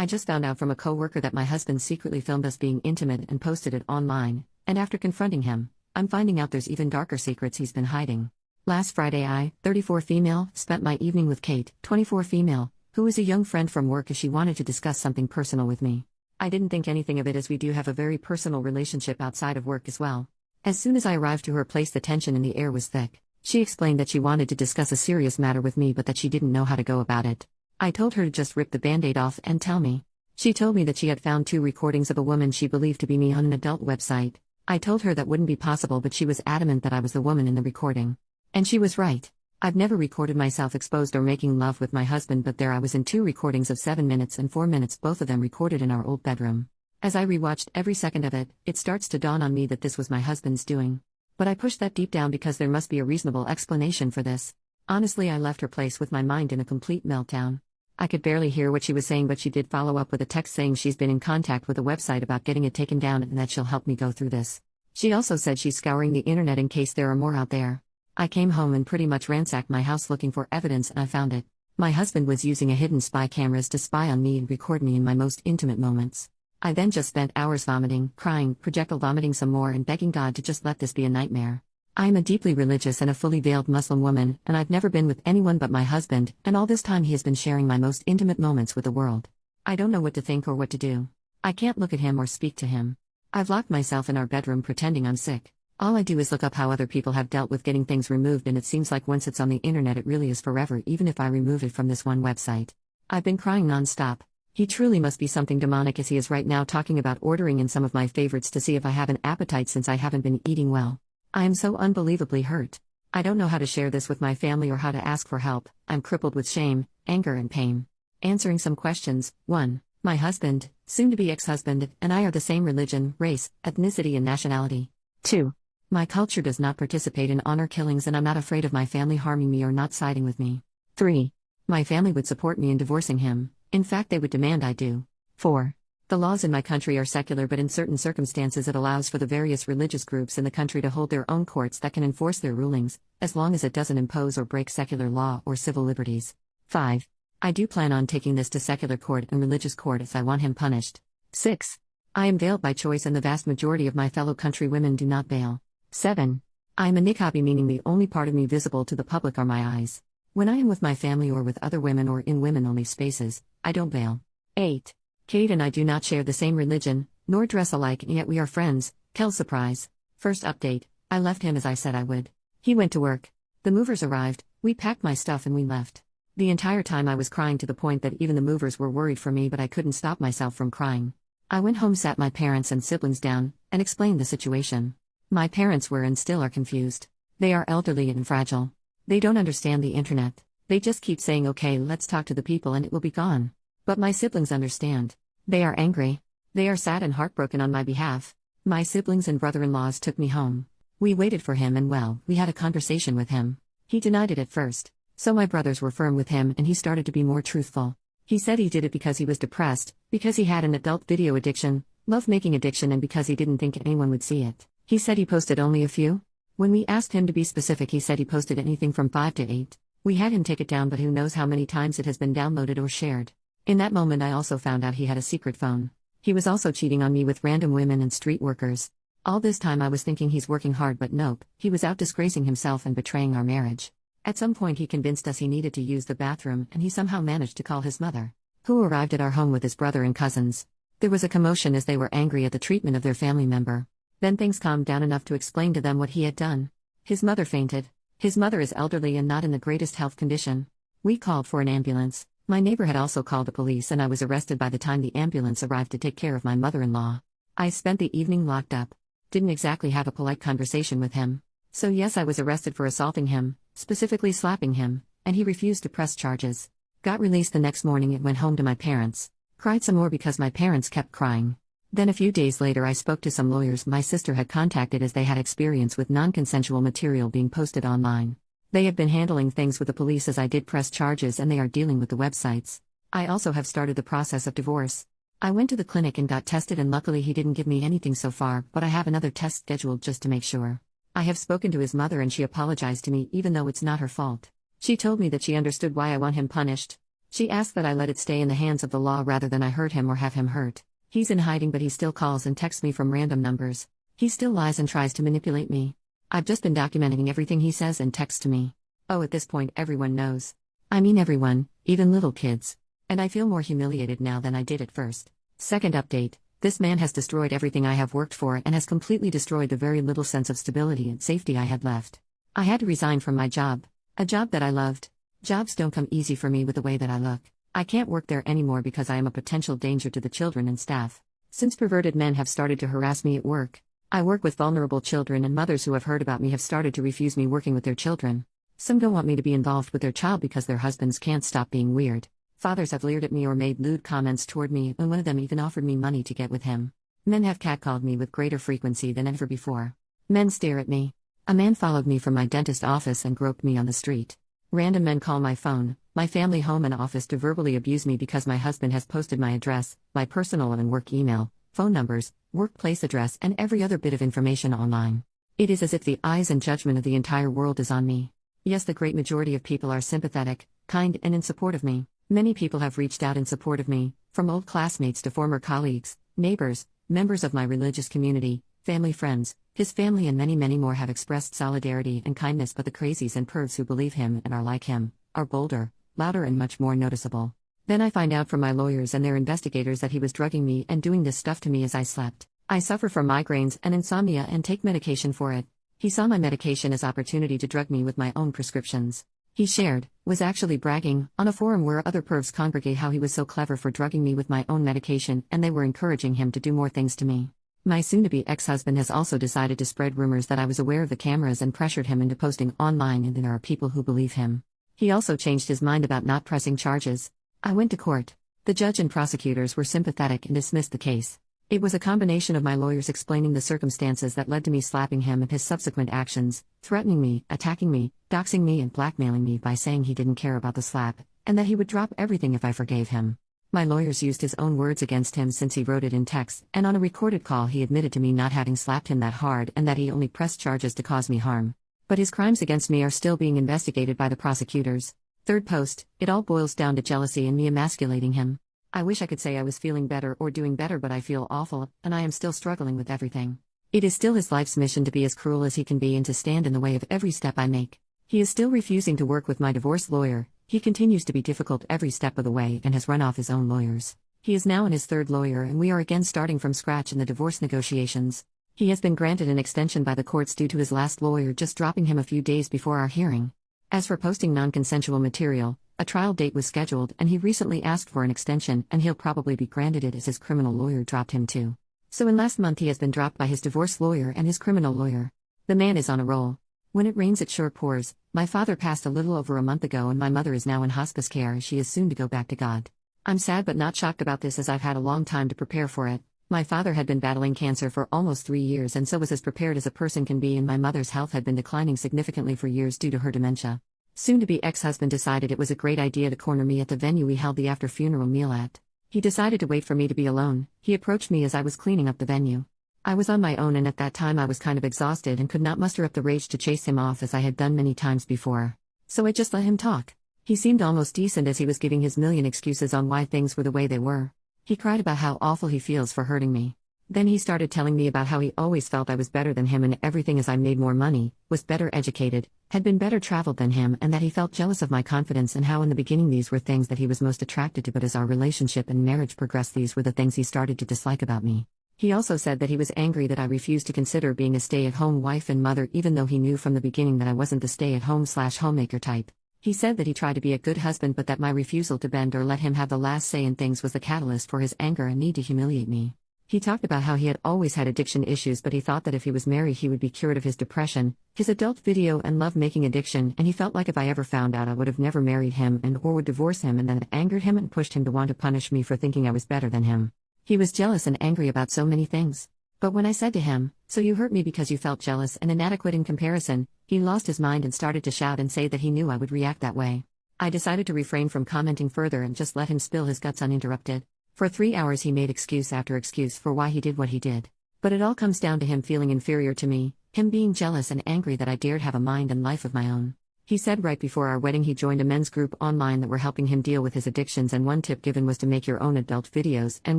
I just found out from a coworker that my husband secretly filmed us being intimate and posted it online, and after confronting him, I'm finding out there's even darker secrets he's been hiding. Last Friday I, 34 female, spent my evening with Kate, 24 female, who is a young friend from work as she wanted to discuss something personal with me. I didn't think anything of it as we do have a very personal relationship outside of work as well. As soon as I arrived to her place the tension in the air was thick. She explained that she wanted to discuss a serious matter with me but that she didn't know how to go about it. I told her to just rip the band-aid off and tell me. She told me that she had found 2 recordings of a woman she believed to be me on an adult website. I told her that wouldn't be possible but she was adamant that I was the woman in the recording. And she was right. I've never recorded myself exposed or making love with my husband but there I was in 2 recordings of 7 minutes and 4 minutes, both of them recorded in our old bedroom. As I rewatched every second of it, it starts to dawn on me that this was my husband's doing. But I pushed that deep down because there must be a reasonable explanation for this. Honestly, I left her place with my mind in a complete meltdown. I could barely hear what she was saying but she did follow up with a text saying she's been in contact with a website about getting it taken down and that she'll help me go through this. She also said she's scouring the internet in case there are more out there. I came home and pretty much ransacked my house looking for evidence and I found it. My husband was using a hidden spy cameras to spy on me and record me in my most intimate moments. I then just spent hours vomiting, crying, projectile vomiting some more and begging God to just let this be a nightmare. I am a deeply religious and a fully veiled Muslim woman, and I've never been with anyone but my husband, and all this time he has been sharing my most intimate moments with the world. I don't know what to think or what to do. I can't look at him or speak to him. I've locked myself in our bedroom pretending I'm sick. All I do is look up how other people have dealt with getting things removed and it seems like once it's on the internet it really is forever even if I remove it from this one website. I've been crying non-stop. He truly must be something demonic as he is right now talking about ordering in some of my favorites to see if I have an appetite since I haven't been eating well. I am so unbelievably hurt. I don't know how to share this with my family or how to ask for help. I'm crippled with shame, anger and pain. Answering some questions. 1. My husband, soon-to-be ex-husband, and I are the same religion, race, ethnicity and nationality. 2. My culture does not participate in honor killings and I'm not afraid of my family harming me or not siding with me. 3. My family would support me in divorcing him. In fact, they would demand I do. 4. The laws in my country are secular but in certain circumstances it allows for the various religious groups in the country to hold their own courts that can enforce their rulings, as long as it doesn't impose or break secular law or civil liberties. 5. I do plan on taking this to secular court and religious court as I want him punished. 6. I am veiled by choice and the vast majority of my fellow countrywomen do not veil. 7. I am a niqabi, meaning the only part of me visible to the public are my eyes. When I am with my family or with other women or in women-only spaces, I don't veil. 8. Kate and I do not share the same religion, nor dress alike and yet we are friends. Kel surprise. First update, I left him as I said I would. He went to work. The movers arrived, we packed my stuff and we left. The entire time I was crying to the point that even the movers were worried for me but I couldn't stop myself from crying. I went home, sat my parents and siblings down, and explained the situation. My parents were and still are confused. They are elderly and fragile. They don't understand the internet. They just keep saying okay, let's talk to the people and it will be gone. But my siblings understand. They are angry. They are sad and heartbroken on my behalf. My siblings and brother-in-laws took me home. We waited for him and well, we had a conversation with him. He denied it at first. So my brothers were firm with him and he started to be more truthful. He said he did it because he was depressed, because he had an adult video addiction, love-making addiction and because he didn't think anyone would see it. He said he posted only a few. When we asked him to be specific he said he posted anything from 5 to 8. We had him take it down but who knows how many times it has been downloaded or shared. In that moment I also found out he had a secret phone. He was also cheating on me with random women and street workers. All this time I was thinking he's working hard but nope, he was out disgracing himself and betraying our marriage. At some point he convinced us he needed to use the bathroom and he somehow managed to call his mother, who arrived at our home with his brother and cousins. There was a commotion as they were angry at the treatment of their family member. Then things calmed down enough to explain to them what he had done. His mother fainted. His mother is elderly and not in the greatest health condition. We called for an ambulance. My neighbor had also called the police and I was arrested by the time the ambulance arrived to take care of my mother-in-law. I spent the evening locked up. Didn't exactly have a polite conversation with him. So yes, I was arrested for assaulting him, specifically slapping him, and he refused to press charges. Got released the next morning and went home to my parents. Cried some more because my parents kept crying. Then a few days later I spoke to some lawyers my sister had contacted as they had experience with non-consensual material being posted online. They have been handling things with the police as I did press charges and they are dealing with the websites. I also have started the process of divorce. I went to the clinic and got tested and luckily he didn't give me anything so far, but I have another test scheduled just to make sure. I have spoken to his mother and she apologized to me even though it's not her fault. She told me that she understood why I want him punished. She asked that I let it stay in the hands of the law rather than I hurt him or have him hurt. He's in hiding, but he still calls and texts me from random numbers. He still lies and tries to manipulate me. I've just been documenting everything he says and texts to me. Oh, at this point everyone knows. I mean everyone, even little kids. And I feel more humiliated now than I did at first. Second update, this man has destroyed everything I have worked for and has completely destroyed the very little sense of stability and safety I had left. I had to resign from my job. A job that I loved. Jobs don't come easy for me with the way that I look. I can't work there anymore because I am a potential danger to the children and staff. Since perverted men have started to harass me at work. I work with vulnerable children, and mothers who have heard about me have started to refuse me working with their children. Some don't want me to be involved with their child because their husbands can't stop being weird. Fathers have leered at me or made lewd comments toward me, and one of them even offered me money to get with him. Men have catcalled me with greater frequency than ever before. Men stare at me. A man followed me from my dentist office and groped me on the street. Random men call my phone, my family home and office to verbally abuse me because my husband has posted my address, my personal and work email, phone numbers, workplace address, and every other bit of information online. It is as if the eyes and judgment of the entire world is on me. Yes, the great majority of people are sympathetic, kind, and in support of me. Many people have reached out in support of me, from old classmates to former colleagues, neighbors, members of my religious community, family friends, his family, and many, many more have expressed solidarity and kindness, but the crazies and pervs who believe him and are like him are bolder, louder, and much more noticeable. Then I find out from my lawyers and their investigators that he was drugging me and doing this stuff to me as I slept. I suffer from migraines and insomnia and take medication for it. He saw my medication as opportunity to drug me with my own prescriptions. He shared, was actually bragging, on a forum where other pervs congregate how he was so clever for drugging me with my own medication, and they were encouraging him to do more things to me. My soon-to-be ex-husband has also decided to spread rumors that I was aware of the cameras and pressured him into posting online, and there are people who believe him. He also changed his mind about not pressing charges. I went to court. The judge and prosecutors were sympathetic and dismissed the case. It was a combination of my lawyers explaining the circumstances that led to me slapping him and his subsequent actions, threatening me, attacking me, doxing me, and blackmailing me by saying he didn't care about the slap, and that he would drop everything if I forgave him. My lawyers used his own words against him since he wrote it in text, and on a recorded call he admitted to me not having slapped him that hard and that he only pressed charges to cause me harm. But his crimes against me are still being investigated by the prosecutors. Third post, it all boils down to jealousy and me emasculating him. I wish I could say I was feeling better or doing better, but I feel awful, and I am still struggling with everything. It is still his life's mission to be as cruel as he can be and to stand in the way of every step I make. He is still refusing to work with my divorce lawyer. He continues to be difficult every step of the way and has run off his own lawyers. He is now in his third lawyer, and we are again starting from scratch in the divorce negotiations. He has been granted an extension by the courts due to his last lawyer just dropping him a few days before our hearing. As for posting non-consensual material, a trial date was scheduled, and he recently asked for an extension, and he'll probably be granted it as his criminal lawyer dropped him too. So in last month he has been dropped by his divorce lawyer and his criminal lawyer. The man is on a roll. When it rains it sure pours. My father passed a little over a month ago, and my mother is now in hospice care as she is soon to go back to God. I'm sad but not shocked about this, as I've had a long time to prepare for it. My father had been battling cancer for almost 3 years and so was as prepared as a person can be, and my mother's health had been declining significantly for years due to her dementia. Soon-to-be ex-husband decided it was a great idea to corner me at the venue we held the after-funeral meal at. He decided to wait for me to be alone. He approached me as I was cleaning up the venue. I was on my own, and at that time I was kind of exhausted and could not muster up the rage to chase him off as I had done many times before. So I just let him talk. He seemed almost decent as he was giving his million excuses on why things were the way they were. He cried about how awful he feels for hurting me. Then he started telling me about how he always felt I was better than him in everything, as I made more money, was better educated, had been better traveled than him, and that he felt jealous of my confidence, and how in the beginning these were things that he was most attracted to, but as our relationship and marriage progressed these were the things he started to dislike about me. He also said that he was angry that I refused to consider being a stay-at-home wife and mother, even though he knew from the beginning that I wasn't the stay-at-home/homemaker type. He said that he tried to be a good husband, but that my refusal to bend or let him have the last say in things was the catalyst for his anger and need to humiliate me. He talked about how he had always had addiction issues, but he thought that if he was married he would be cured of his depression, his adult video and love-making addiction, and he felt like if I ever found out I would have never married him and or would divorce him, and then it angered him and pushed him to want to punish me for thinking I was better than him. He was jealous and angry about so many things. But when I said to him, "So you hurt me because you felt jealous and inadequate in comparison," he lost his mind and started to shout and say that he knew I would react that way. I decided to refrain from commenting further and just let him spill his guts uninterrupted. For 3 hours he made excuse after excuse for why he did what he did. But it all comes down to him feeling inferior to me, him being jealous and angry that I dared have a mind and life of my own. He said right before our wedding he joined a men's group online that were helping him deal with his addictions, and one tip given was to make your own adult videos and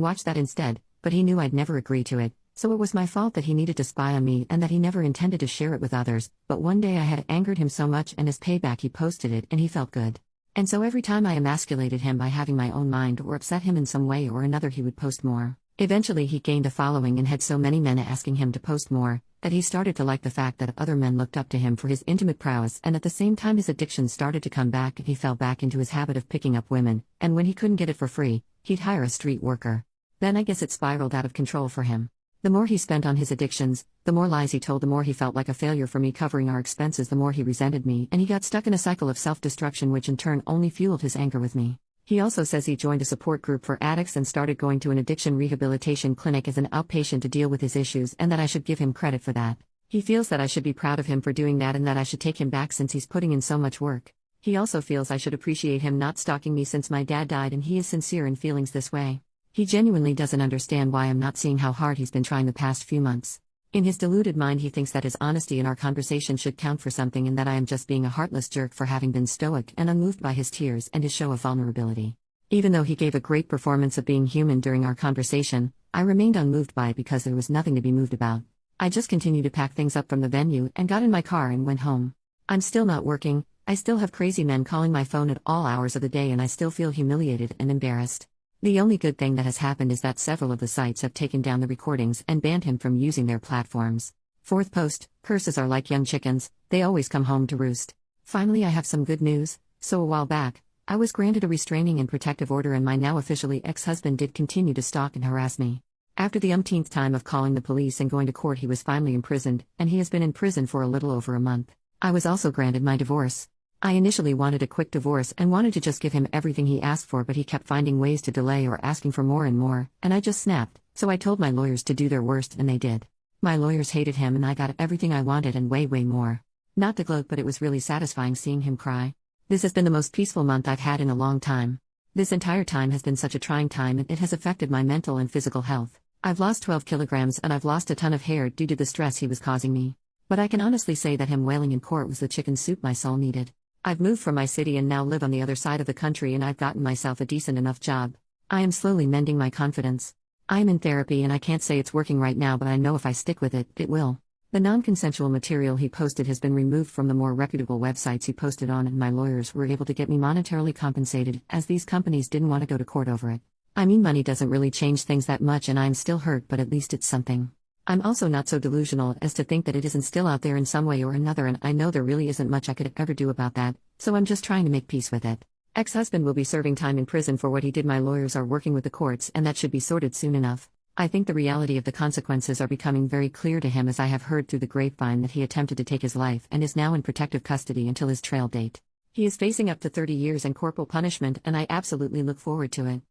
watch that instead, but he knew I'd never agree to it, so it was my fault that he needed to spy on me and that he never intended to share it with others, but one day I had angered him so much and as payback he posted it and he felt good. And so every time I emasculated him by having my own mind or upset him in some way or another he would post more. Eventually he gained a following and had so many men asking him to post more, that he started to like the fact that other men looked up to him for his intimate prowess, and at the same time his addiction started to come back and he fell back into his habit of picking up women, and when he couldn't get it for free, he'd hire a street worker. Then I guess it spiraled out of control for him. The more he spent on his addictions, the more lies he told, the more he felt like a failure for me covering our expenses, the more he resented me, and he got stuck in a cycle of self-destruction which in turn only fueled his anger with me. He also says he joined a support group for addicts and started going to an addiction rehabilitation clinic as an outpatient to deal with his issues, and that I should give him credit for that. He feels that I should be proud of him for doing that and that I should take him back since he's putting in so much work. He also feels I should appreciate him not stalking me since my dad died, and he is sincere in feelings this way. He genuinely doesn't understand why I'm not seeing how hard he's been trying the past few months. In his deluded mind he thinks that his honesty in our conversation should count for something and that I am just being a heartless jerk for having been stoic and unmoved by his tears and his show of vulnerability. Even though he gave a great performance of being human during our conversation, I remained unmoved by it because there was nothing to be moved about. I just continued to pack things up from the venue and got in my car and went home. I'm still not working, I still have crazy men calling my phone at all hours of the day, and I still feel humiliated and embarrassed. The only good thing that has happened is that several of the sites have taken down the recordings and banned him from using their platforms. Fourth post, curses are like young chickens, they always come home to roost. Finally I have some good news. So a while back, I was granted a restraining and protective order, and my now officially ex-husband did continue to stalk and harass me. After the umpteenth time of calling the police and going to court he was finally imprisoned, and he has been in prison for a little over a month. I was also granted my divorce. I initially wanted a quick divorce and wanted to just give him everything he asked for, but he kept finding ways to delay or asking for more and more, and I just snapped, so I told my lawyers to do their worst and they did. My lawyers hated him and I got everything I wanted and way more. Not to gloat, but it was really satisfying seeing him cry. This has been the most peaceful month I've had in a long time. This entire time has been such a trying time and it has affected my mental and physical health. I've lost 12 kilograms and I've lost a ton of hair due to the stress he was causing me. But I can honestly say that him wailing in court was the chicken soup my soul needed. I've moved from my city and now live on the other side of the country, and I've gotten myself a decent enough job. I am slowly mending my confidence. I am in therapy and I can't say it's working right now, but I know if I stick with it, it will. The non-consensual material he posted has been removed from the more reputable websites he posted on, and my lawyers were able to get me monetarily compensated, as these companies didn't want to go to court over it. I mean, money doesn't really change things that much and I'm still hurt, but at least it's something. I'm also not so delusional as to think that it isn't still out there in some way or another, and I know there really isn't much I could ever do about that, so I'm just trying to make peace with it. Ex-husband will be serving time in prison for what he did. My lawyers are working with the courts and that should be sorted soon enough. I think the reality of the consequences are becoming very clear to him, as I have heard through the grapevine that he attempted to take his life and is now in protective custody until his trial date. He is facing up to 30 years and corporal punishment, and I absolutely look forward to it.